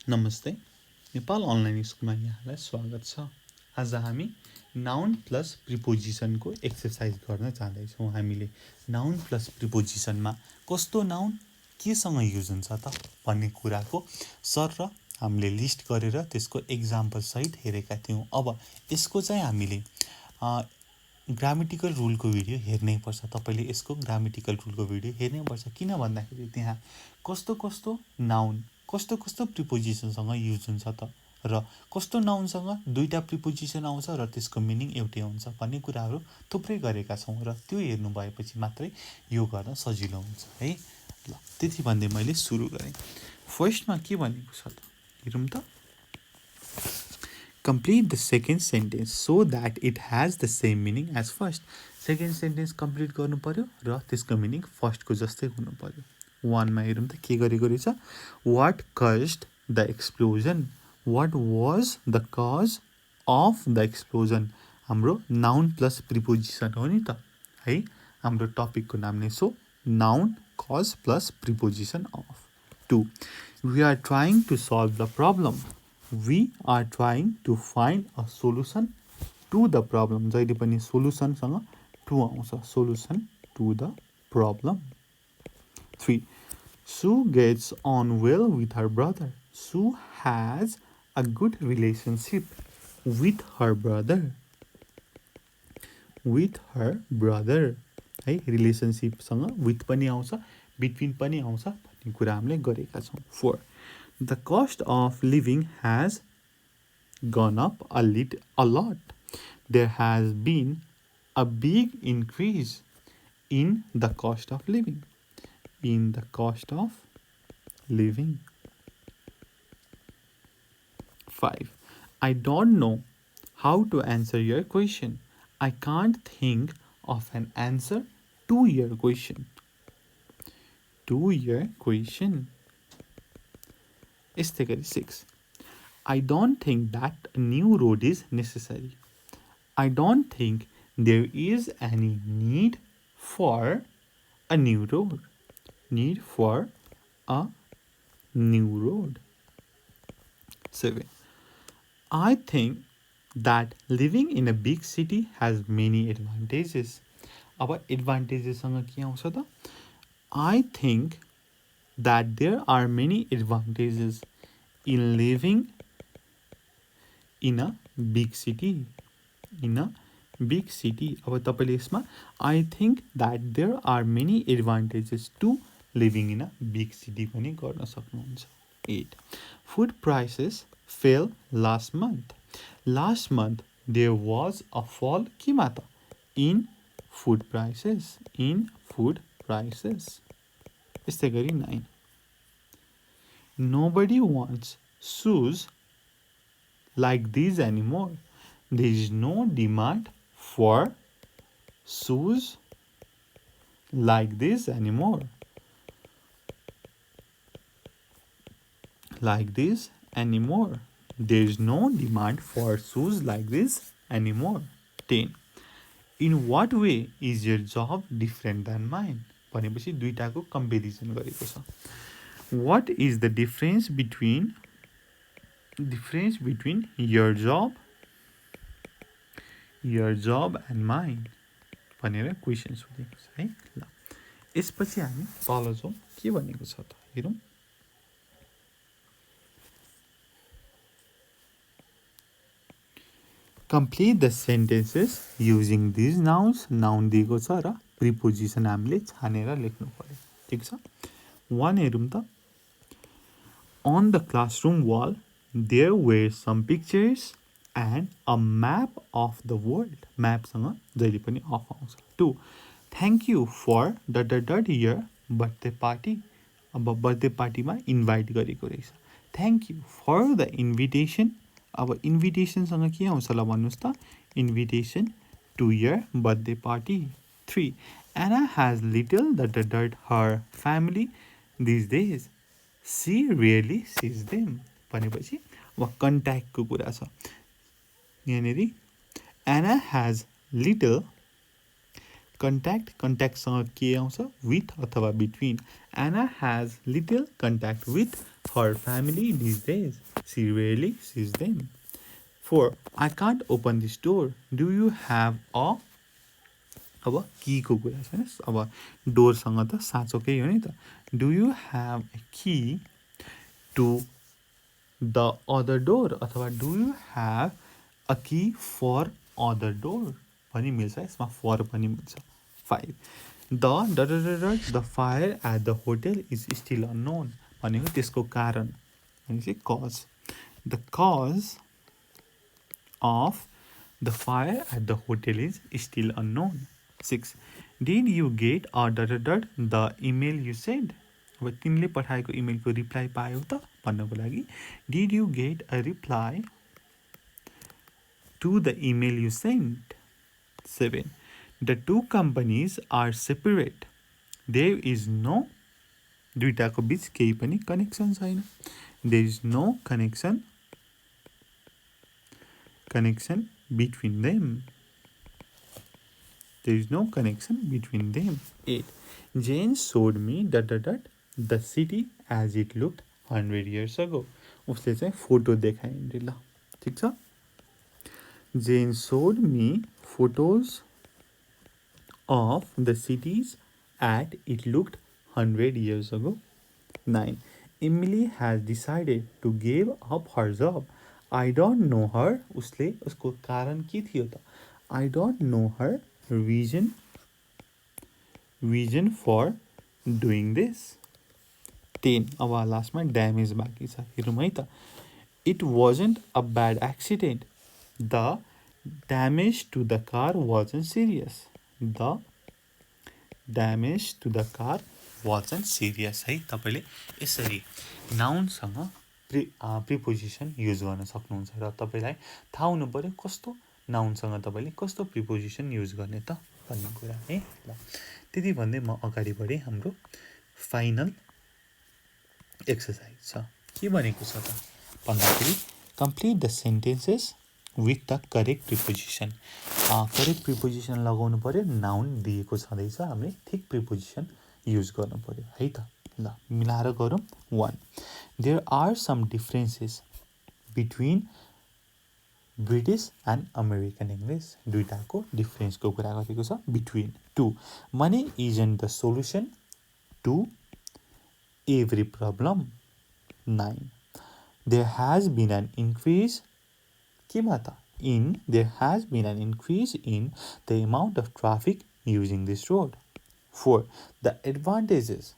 नमस्ते नेपाल अनलाइन स्कुलमा यहाँलाई स्वागत छ। आज हामी नाउन प्लस प्रिपोजिसन को एक्सरसाइज गर्न जाँदैछौँ। हामीले नाउन प्लस प्रिपोजिसनमा कस्तो नाउन केसँग युज हुन्छ त भन्ने कुराको सर र हामीले लिस्ट गरेर त्यसको एक्जाम्पल सहित हेरेका थियौँ। अब यसको चाहिँ हामीले ग्रामेटिकल रुलको भिडियो हेर्नै पर्छ। तपाईले यसको ग्रामेटिकल रुलको भिडियो हेर्नै पर्छ, किन भन्दाखेरि त्यहाँ कस्तो कस्तो नाउन कस्तो कस्तो प्रिपोजिसनसँग युज हुन्छ त र कस्तो नाउनसँग दुईटा प्रिपोजिसन आउँछ र त्यसको मिनिङ एउटै हुन्छ भन्ने कुराहरू थुप्रै गरेका छौँ र त्यो हेर्नु भएपछि मात्रै यो गर्न सजिलो हुन्छ है। ल त्यति भन्दै मैले सुरु गरेँ। फर्स्टमा के भनेको छ त हेरौँ त। Complete the second sentence so that it has the same meaning as first. Second sentence complete गर्नु पर्यो र त्यसको मिनिङ फर्स्टको जस्तै हुनु पर्यो। 1 मा हेरौँ त के गरेको रहेछ। What caused the explosion? What was the cause of the explosion? हाम्रो नाउन प्लस प्रिपोजिसन हो नि त है। हाम्रो टपिकको नाम नै so noun cause plus preposition of. 2 We are trying to solve the problem. We are trying to find a solution to the problem. जहिले पनि सोलुसनसँग टु आउँछ, solution to the problem. 3 Sue gets on well with her brother. Sue has a good relationship with her brother. With her brother है, रिलेसनसिपसँग with पनि आउँछ, between पनि आउँछ भन्ने कुरा हामीले गरेका छौँ। 4 The cost of living has gone up a lot. There has been a big increase in the cost of living. In the cost of living. 5 I don't know how to answer your question. I can't think of an answer to your question. To your question. 6 I don't think that a new road is necessary. I don't think there is any need for a new road. Need for a new road. 7 I think that living in a big city has many advantages. अब advantages सँग के आउँछ त। I think that there are many advantages in living in a big city. In a big city. अब तपाईले यसमा I think that there are many advantages to living in a big city पनि गर्न सक्नुहुन्छ। 8 Food prices fell last month. Last month there was a fall केमा त in food prices. In food prices. यस्तै गरी 9 Nobody wants shoes like these anymore. There is no demand for shoes like this anymore. Like this anymore. There is no demand for shoes like this anymore. 10 In what way is your job different than mine? भनेपछि दुईटाको comparison गरेको छ। What is the difference between your job and mine? भनेर question सोधेको छ है। ल यसपछि हामी तल जाउँ के भनेको छ त हेरौँ। Complete the sentences using these nouns. Noun दिएको छ र प्रिपोजिसन हामीले छानेर लेख्नु पर्यो। ठिक छ। 1 हेरौँ त। On the classroom wall there were some pictures and a map of the world. Map सँग जहिले पनि अफ आउँछ। 2 Thank you for ... your birthday party. अब बर्थडे पार्टीमा इन्भाइट गरेको रहेछ। Thank you for the invitation. अब इन्भिटेसनसँग के आउँछ ल भन्नुहोस् त। Invitation to your birthday party. 3 Anna has little ... her family these days. She rarely sees them. भनेपछि अब कन्ट्याक्टको कुरा छ यहाँनेरि। Anna has little कन्ट्याक्टसँग के आउँछ विथ अथवा between. Anna has little contact with her family these days. She rarely sees them. 4. I can't open this door. Do you have a अब कीको कुरा छ हैन अब डोरसँग त साँचोकै हो नि त do you have a key to the other door अथवा do you have a key for other door पनि मिल्छ यसमा फर पनि मिल्छ 5 the fire at the hotel is still unknown भनेको त्यसको कारण भनेपछि cause the cause of the fire at the hotel is still unknown. 6. Did you get the email you sent? अब तिमीले पठाएको इमेलको रिप्लाई पायौ त भन्नको लागि Did you get a reply to the email you sent? 7. The two companies are separate. There is no दुईटाको बीच केही पनि connection छैन. There is no connection between them. There is no connection between them. 8. Jane showed me the city as it looked 100 years ago. उसले चाहिँ photo देखाइन् रे ल ठीक छ Jane showed me photos of the cities as it looked 100 years ago. 9. Emily has decided to give up her job. I don't know her. उसले उसको कारण के थियो त I don't know her reason for doing this. 10. अब लास्टमा damage बाँकी छ हेरौँ है त It wasn't a bad accident. The damage to the car wasn't serious. The damage to the car wasn't serious है तपाईले यसरी नाउनसँग प्रिपोजिसन युज गर्न सक्नुहुन्छ र तपाईलाई थाहा हुनु पर्यो कस्तो नाउनसँग तपाईले कस्तो प्रिपोजिसन युज गर्ने त भन्ने कुरा है ल त्यति भन्दै म अगाडि बढे हाम्रो फाइनल एक्सरसाइज छ के भनेको छ त भन्दाखेरि complete the sentences with the correct preposition correct preposition लगाउनु पर्यो नाउन दिएको छँदैछ हामीले ठिक प्रिपोजिसन युज गर्नु पर्यो है त ल मिलाएर गरौँ 1 There are some differences between British and American English. दुईटाको डिफरेन्सको कुरा गरेको छ between. 2 Money isn't the solution to every problem. 9 There has been an increase there has been an increase in the amount of traffic using this road. 4 The advantages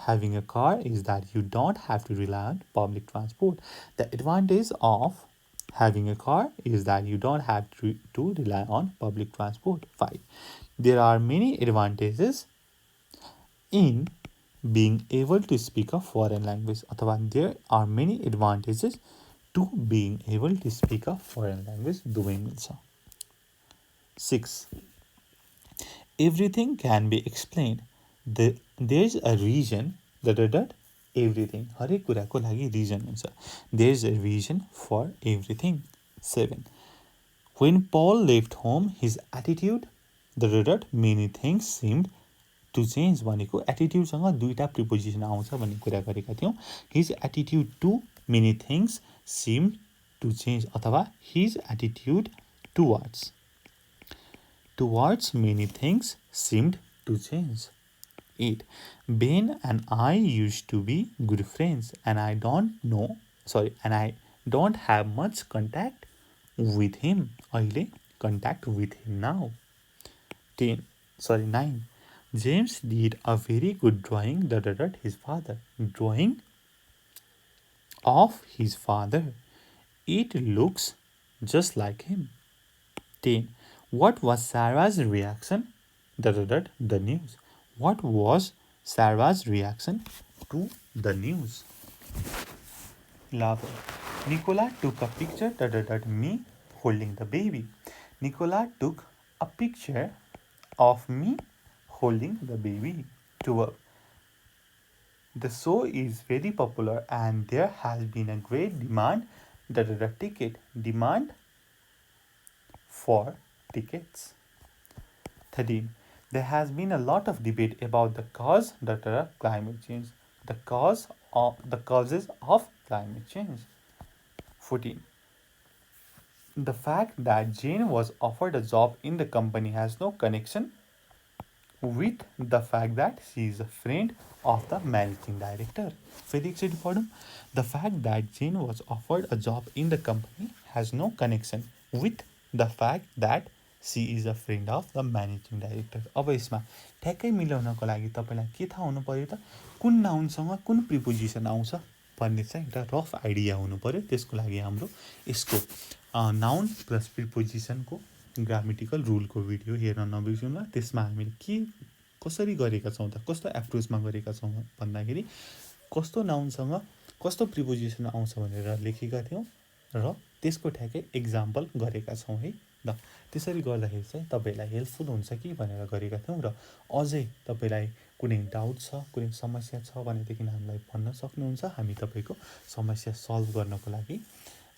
having a car is that you don't have to rely on public transport. The advantage of having a car is that you don't have to rely on public transport. 5 There are many advantages in being able to speak a foreign language. अथवा there are many advantages to being able to speak a foreign language. दुवै मिल्छ 6 Everything can be explained. There's a reason everything हरेक कुराको लागि reason हुन्छ. There's a reason for everything. 7 When Paul left home, his attitude many things seemed to change. भनेको attitudeसँग दुईटा preposition आउँछ भन्ने कुरा गरेका थियौं. His attitude to many things seemed to change अथवा his attitude towards many things seemed to change. 8 Ben and I used to be good friends and I don't have much contact with him. अहिले contact with him now. 9 James did a very good drawing his father. Drawing of his father. It looks just like him. 10 What was Sarah's reaction? The news. What was Sarah's reaction to the news? Love. Nicola took a picture me holding the baby. Nicola took a picture of me holding the baby. 12 The show is very popular and there has been a great demand demand for tickets. 13 There has been a lot of debate about the cause climate change. The cause the causes of climate change. 14. The fact that Jane was offered a job in the company has no connection with the fact that she is a friend of the managing director. The fact that Jane was offered a job in the company has no connection with the fact that she is a friend of the managing director. अब यसमा ठ्याक्कै मिलाउनको लागि तपाईलाई के थाहा हुनु पर्यो त कुन नाउनसँग कुन प्रिपोजिसन आउँछ भन्ने चाहिँ एउटा रफ आइडिया हुनु पर्यो. त्यसको लागि हाम्रो यसको नाउन प्लस प्रिपोजिसनको ग्रामेटिकल रुलको भिडियो हेर्न नबिर्सौँला. त्यसमा हामीले के कसरी गरेका छौँ त कस्तो एप्रोचमा गरेका छौँ भन्दाखेरि कस्तो नाउनसँग कस्तो प्रिपोजिसन आउँछ भनेर लेखेका थियौँ र त्यसको ठ्याक्कै एक्जाम्पल गरेका छौँ है. ल त्यसरी गर्दाखेरि चाहिँ तपाईँलाई हेल्पफुल हुन्छ कि भनेर गरेका थियौँ र अझै तपाईँलाई कुनै डाउट छ कुनै समस्या छ भनेदेखि हामीलाई भन्न सक्नुहुन्छ. हामी तपाईँको समस्या सल्भ गर्नको लागि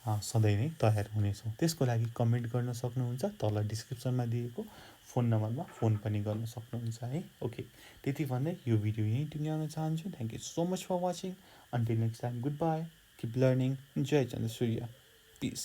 सधैँ नै तयार हुनेछौँ. त्यसको लागि कमेन्ट गर्न सक्नुहुन्छ. तल डिस्क्रिप्सनमा दिएको फोन नम्बरमा फोन पनि गर्न सक्नुहुन्छ है. ओके त्यति भन्दै यो भिडियो यहीँ टुङ्ग्याउन चाहन्छु. Thank you so much for watching. Until next time good bye. Keep learning. जय चन्द्र सूर्य. पिस.